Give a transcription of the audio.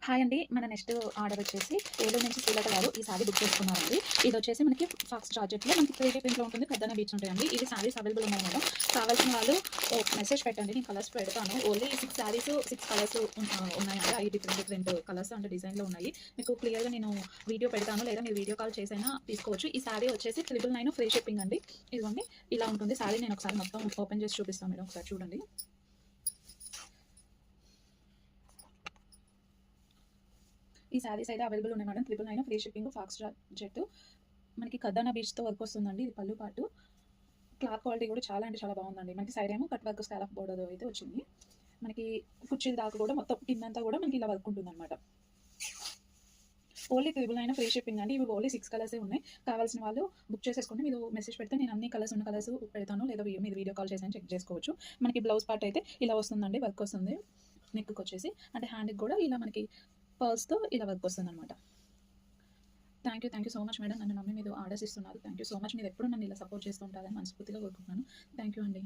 Hi అండి. మన next order వచ్చేసి ఏలూరు నుంచి శ్రీలత గారు ఈ సారీ బుక్ చేసుకున్నారండి. ఇది వచ్చేసి మనకి ఫాక్స్ జార్జెట్‌లో మనకి 3D ప్రింట్‌లో ఉంటుంది. పెద్దన బీచ్ ఉంటాయండి. ఇవి సారీస్ అవైలబుల్ ఉన్నాయి మేడం. కావాల్సిన వాళ్ళు మెసేజ్ పెట్టండి. నేను కలర్స్ పెడతాను. ఓన్లీ 6 సారీస్ 6 కలర్స్ ఉన్నాయండి. 5 డిఫరెంట్ కలర్స్ అండ్ డిజైన్‌లో ఉన్నాయి. మీకు క్లియర్‌గా నేను వీడియో పెడతాను. లేదా మీరు వీడియో కాల్ చేసైనా తీసుకోవచ్చు. ఈ సారీ వచ్చేసి 999 ఫ్రీ షిప్పింగ్ అండి. ఇదిగోండి ఇలా ఉంటుంది సారీ. నేను ఒకసారి మొత్తం ఓపెన్ చేసి చూపిస్తాను మేడం. ఒకసారి చూడండి. ఈ సారీస్ అయితే అవైలబుల్ ఉన్నాయి madam. 999 free shipping faux georgette మనకి కర్దానా బీచ్‌తో వర్క్ వస్తుందండి. ఇది పళ్ళు పాటు. క్లాత్ క్వాలిటీ కూడా చాలా అంటే చాలా బాగుందండి. మనకి సైడ్ ఏమో కట్ వర్క్ స్కాలప్ బోర్డర్ అయితే వచ్చింది. మనకి కుర్చీల దాకా కూడా మొత్తం కిందంతా కూడా మనకి ఇలా వర్క్ ఉంటుందన్నమాట. ఓన్లీ 999 ఫ్రీ షిప్పింగ్ అండి. ఇవి ఓన్లీ 6 కలర్సే ఉన్నాయి. కావాల్సిన వాళ్ళు బుక్ చేసేసుకోండి. మీరు మెసేజ్ పెడితే నేను అన్ని కలర్స్ ఉన్న కలర్స్ పెడతాను. లేదా మీరు వీడియో కాల్ చేసి చెక్ చేసుకోవచ్చు. మనకి బ్లౌజ్ పార్ట్ అయితే ఇలా వస్తుందండి. వర్క్ వస్తుంది నెక్‌కి వచ్చేసి. అంటే హ్యాండ్‌కి కూడా ఇలా మనకి పర్ల్స్‌తో ఇలా వర్క్ వస్తుందన్నమాట. Thank you so much madam. నన్ను నమ్మి మీరు ఆర్డర్స్ ఇస్తున్నారు. Thank you so much. మీరు ఎప్పుడు నన్ను ఇలా సపోర్ట్ చేస్తూ ఉంటారని మనస్ఫూర్తిగా కోరుకుంటున్నాను. థ్యాంక్ యూ అండి.